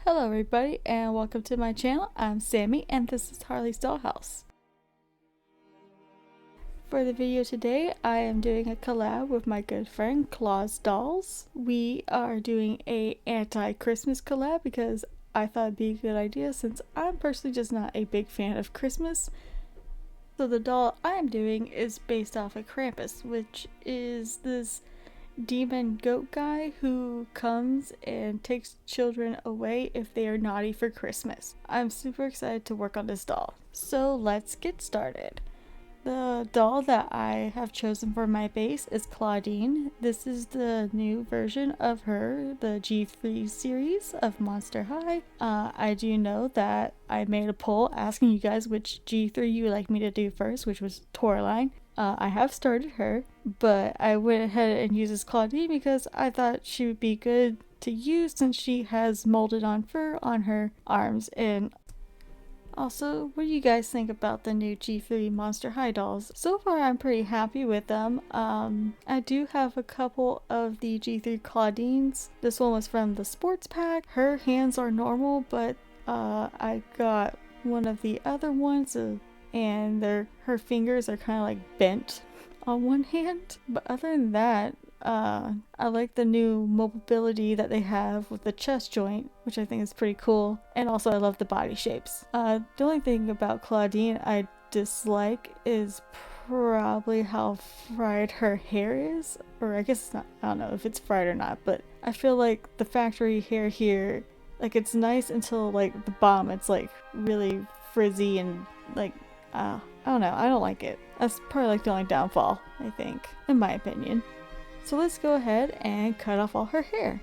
Hello everybody and welcome to my channel. I'm Sammy and this is Harley's Dollhouse. For the video today, I am doing a collab with my good friend Claw's Dolls. We are doing a anti-Christmas collab because I thought it'd be a good idea since I'm personally just not a big fan of Christmas. So the doll I am doing is based off of Krampus, which is this demon goat guy who comes and takes children away if they are naughty for Christmas. I'm super excited to work on this doll. So let's get started. The doll that I have chosen for my base is Clawdeen. This is the new version of her, the G3 series of Monster High. I do know that I made a poll asking you guys which G3 you would like me to do first, which was Tourline. I have started her, but I went ahead and used this Clawdeen because I thought she would be good to use since she has molded on fur on her arms. And also, what do you guys think about the new G3 Monster High dolls? So far, I'm pretty happy with them. I do have a couple of the G3 Clawdeens. This one was from the sports pack. Her hands are normal, but I got one of the other ones and her fingers are kind of like bent on one hand. But other than that, I like the new mobility that they have with the chest joint, which I think is pretty cool. And also I love the body shapes. The only thing about Clawdeen I dislike is probably how fried her hair is. Or I guess it's not, I don't know if it's fried or not, but I feel like the factory hair here, like it's nice until like the bottom it's like really frizzy and like I don't know, I don't like it. That's probably like the only downfall, I think, in my opinion. So let's go ahead and cut off all her hair.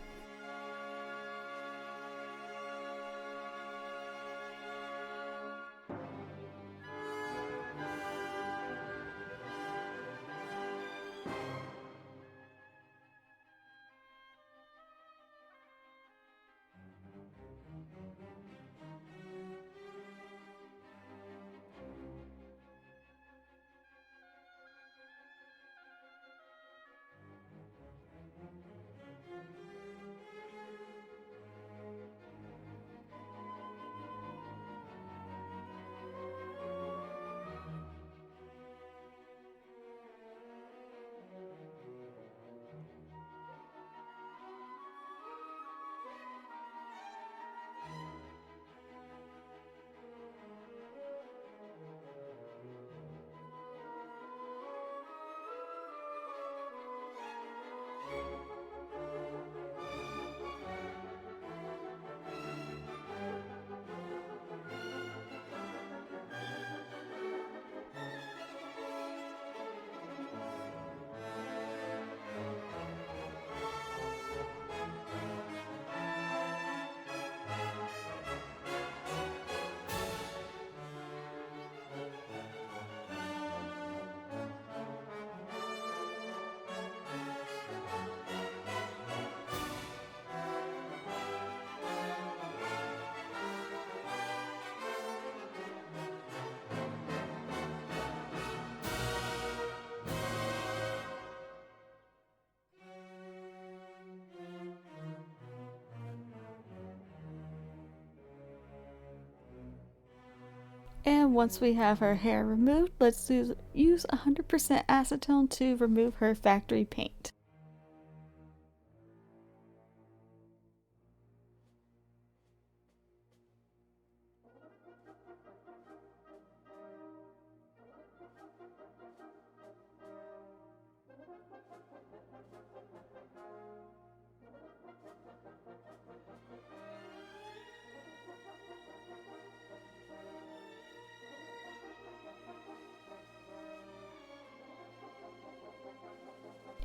And once we have her hair removed, let's use 100% acetone to remove her factory paint.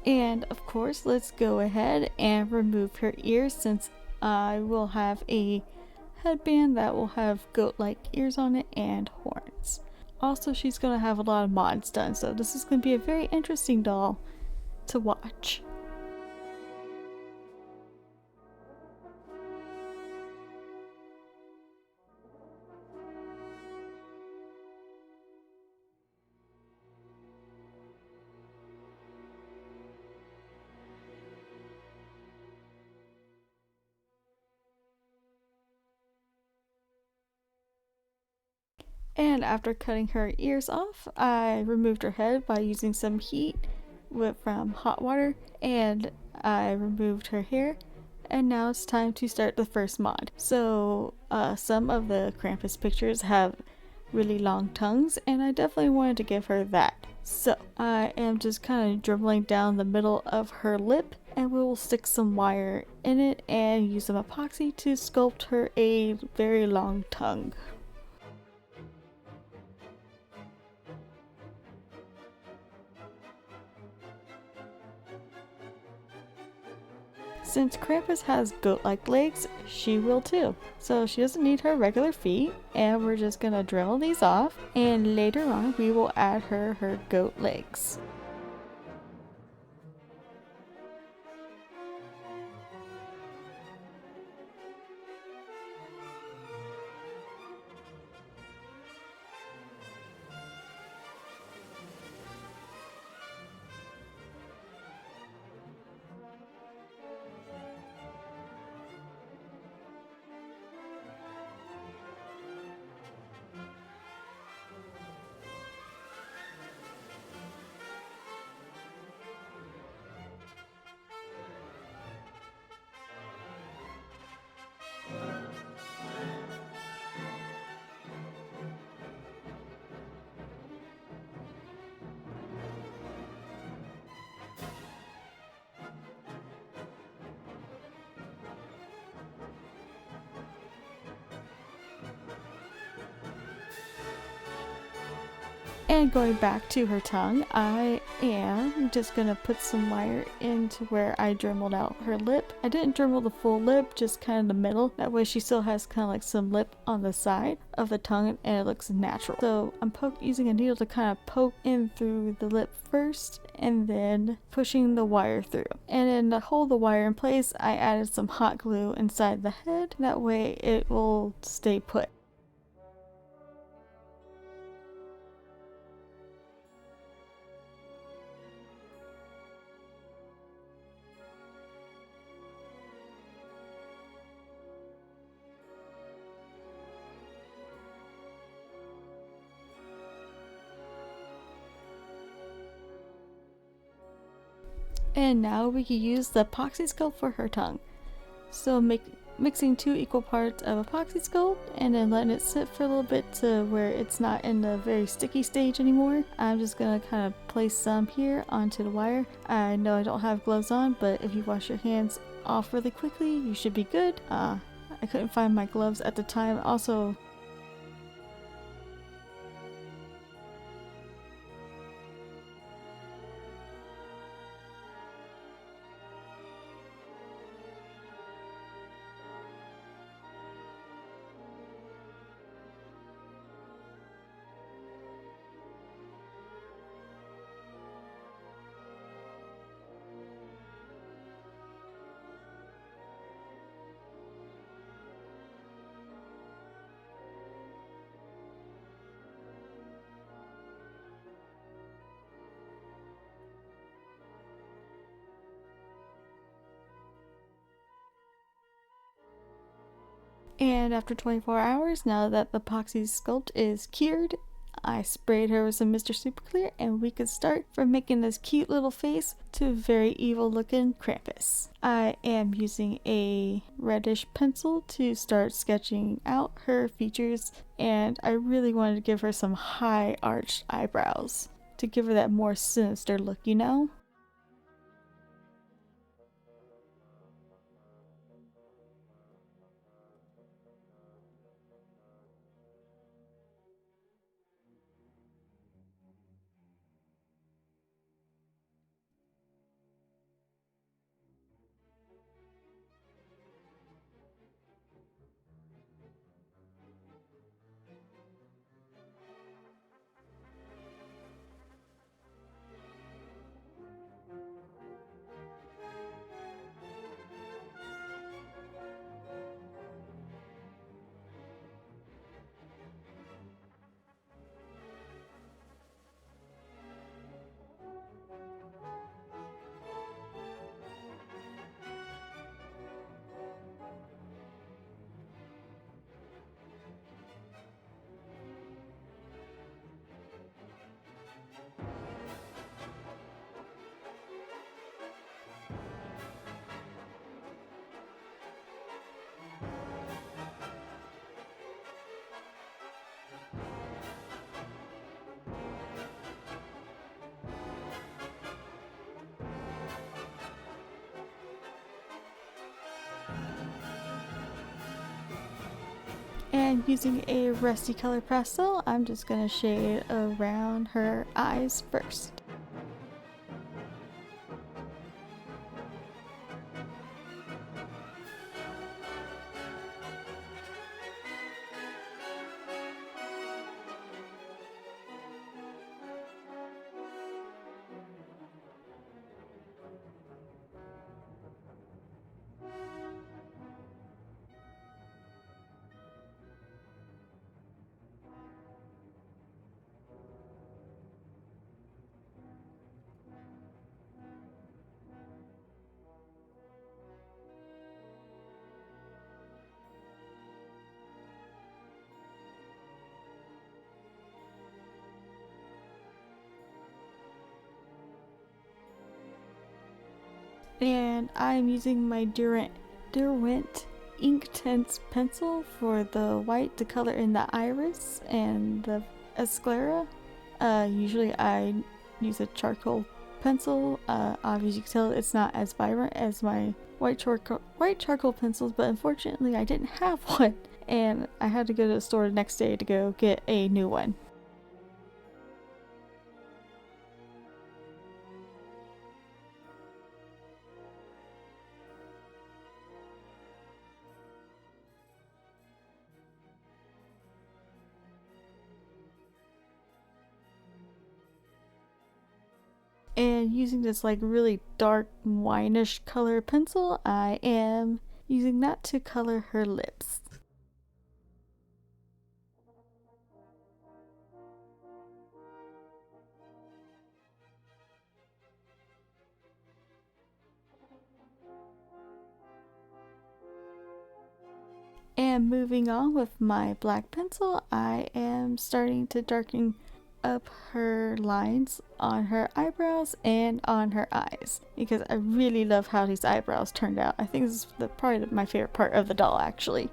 And of course, let's go ahead and remove her ears since I will have a headband that will have goat-like ears on it and horns. Also, she's going to have a lot of mods done, so this is going to be a very interesting doll to watch. And after cutting her ears off, I removed her head by using some heat from hot water, and I removed her hair. And now it's time to start the first mod. So some of the Krampus pictures have really long tongues, and I definitely wanted to give her that. So I am just kind of dribbling down the middle of her lip, and we will stick some wire in it and use some epoxy to sculpt her a very long tongue. Since Krampus has goat-like legs, she will too. So she doesn't need her regular feet, and we're just gonna Dremel these off, and later on we will add her goat legs. And going back to her tongue, I am just gonna put some wire into where I dremeled out her lip. I didn't dremel the full lip, just kind of the middle. That way she still has kind of like some lip on the side of the tongue and it looks natural. So I'm using a needle to kind of poke in through the lip first and then pushing the wire through. And then to hold the wire in place, I added some hot glue inside the head. That way it will stay put. And now we can use the epoxy sculpt for her tongue. So mixing 2 equal parts of epoxy sculpt and then letting it sit for a little bit to where it's not in the very sticky stage anymore. I'm just gonna kind of place some here onto the wire. I know I don't have gloves on, but if you wash your hands off really quickly, you should be good. I couldn't find my gloves at the time. Also, and after 24 hours, now that the epoxy sculpt is cured, I sprayed her with some Mr. Super Clear and we could start from making this cute little face to a very evil looking Krampus. I am using a reddish pencil to start sketching out her features, and I really wanted to give her some high arched eyebrows to give her that more sinister look, you know? And using a rusty color pastel, I'm just going to shade around her eyes first. And I'm using my Derwent Ink Tense pencil for the white to color in the iris and the sclera. Usually I use a charcoal pencil. Obviously you can tell it's not as vibrant as my white charcoal pencils, but unfortunately I didn't have one, and I had to go to the store the next day to go get a new one. And using this like really dark wineish color pencil, I am using that to color her lips. And moving on with my black pencil, I am starting to darken up her lines on her eyebrows and on her eyes, because I really love how these eyebrows turned out. I think this is probably my favorite part of the doll, actually.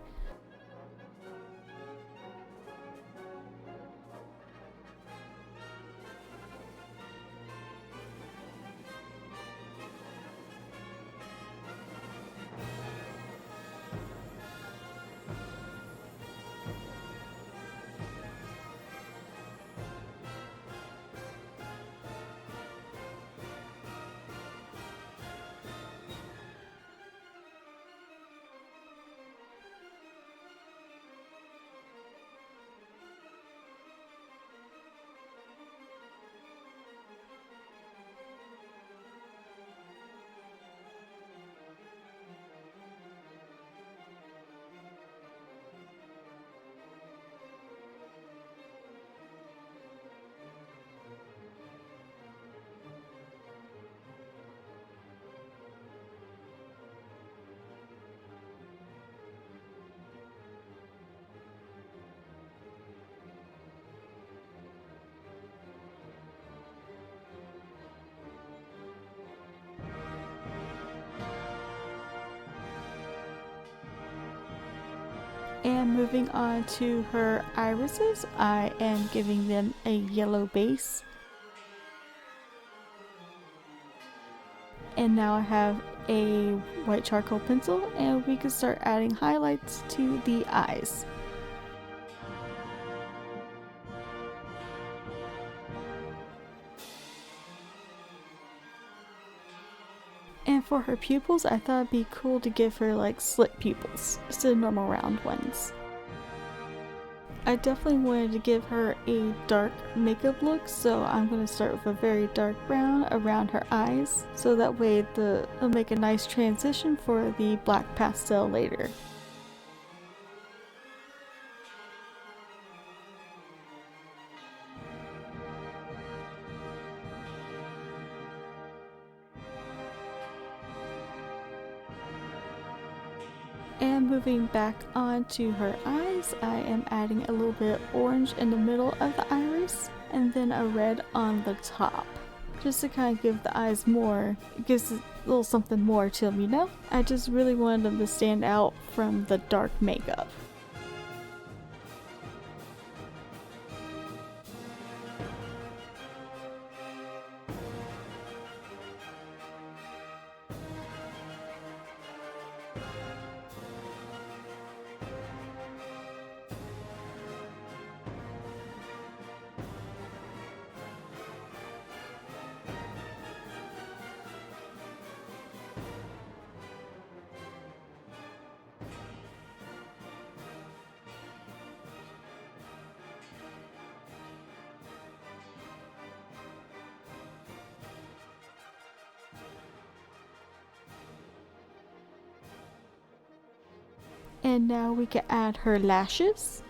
And moving on to her irises, I am giving them a yellow base. And now I have a white charcoal pencil, and we can start adding highlights to the eyes. And for her pupils, I thought it'd be cool to give her like slit pupils instead of normal round ones. I definitely wanted to give her a dark makeup look, so I'm going to start with a very dark brown around her eyes, so that way it'll make a nice transition for the black pastel later. And moving back onto her eyes, I am adding a little bit of orange in the middle of the iris, and then a red on the top, just to kind of give the eyes more, it gives a little something more to them, you know? I just really wanted them to stand out from the dark makeup. And now we can add her lashes.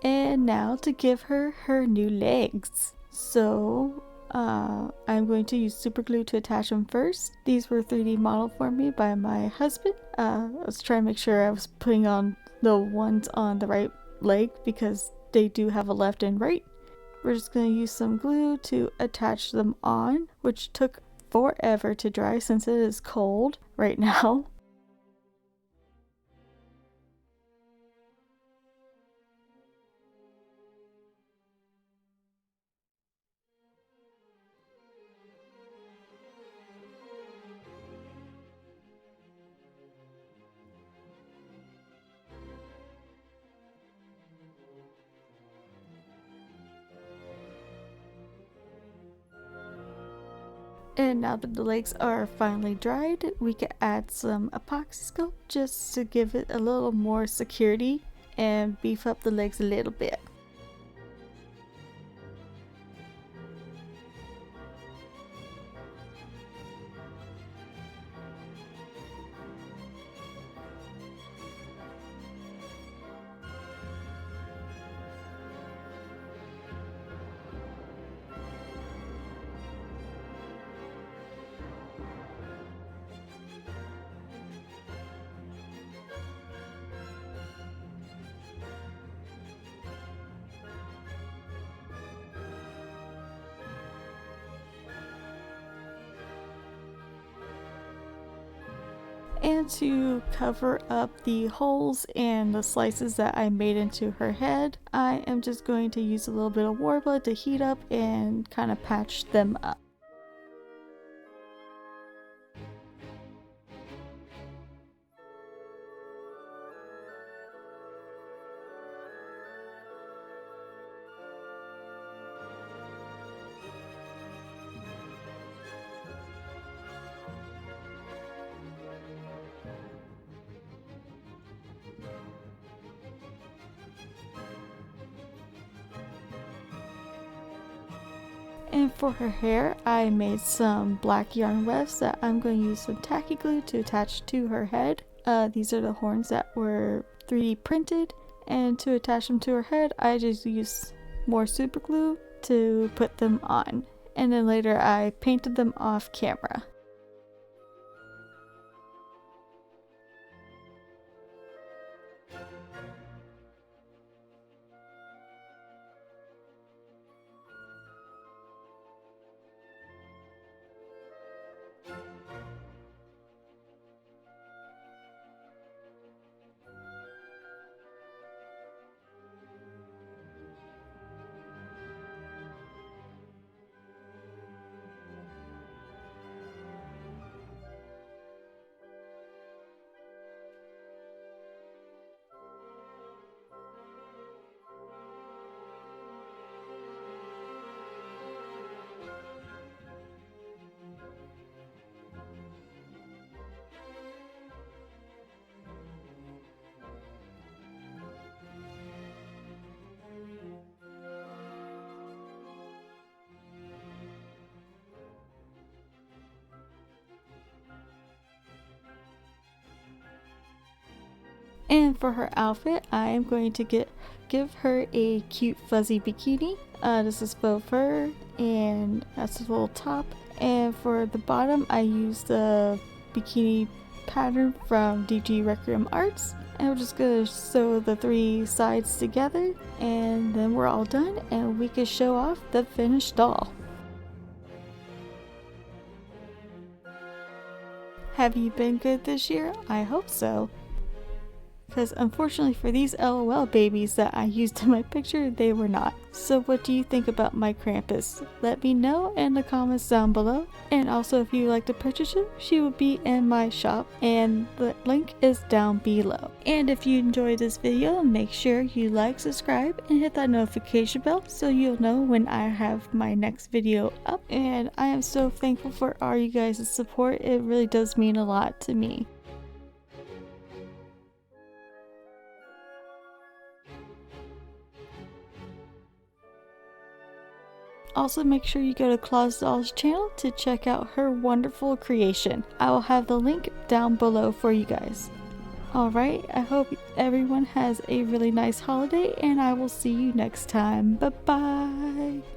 And now to give her her new legs. So I'm going to use super glue to attach them first. These were 3D modeled for me by my husband. I was trying to make sure I was putting on the ones on the right leg because they do have a left and right. We're just going to use some glue to attach them on, which took forever to dry since it is cold right now. And now that the legs are finally dried, we can add some epoxy sculpt just to give it a little more security and beef up the legs a little bit. And to cover up the holes and the slices that I made into her head, I am just going to use a little bit of Warbler to heat up and kind of patch them up. And for her hair, I made some black yarn wefts that I'm going to use some tacky glue to attach to her head. These are the horns that were 3D printed, and to attach them to her head, I just used more super glue to put them on. And then later I painted them off camera. And for her outfit, I am going to give her a cute fuzzy bikini. This is faux fur and that's a little top. And for the bottom, I used the bikini pattern from DG Requiem Arts. And we're just gonna sew the 3 sides together, and then we're all done and we can show off the finished doll. Have you been good this year? I hope so. Because unfortunately for these LOL babies that I used in my picture, they were not. So what do you think about my Krampus? Let me know in the comments down below. And also if you would like to purchase her, she will be in my shop and the link is down below. And if you enjoyed this video, make sure you like, subscribe, and hit that notification bell so you'll know when I have my next video up. And I am so thankful for all you guys' support. It really does mean a lot to me. Also, make sure you go to Clawdeen's channel to check out her wonderful creation. I will have the link down below for you guys. Alright, I hope everyone has a really nice holiday and I will see you next time. Bye bye!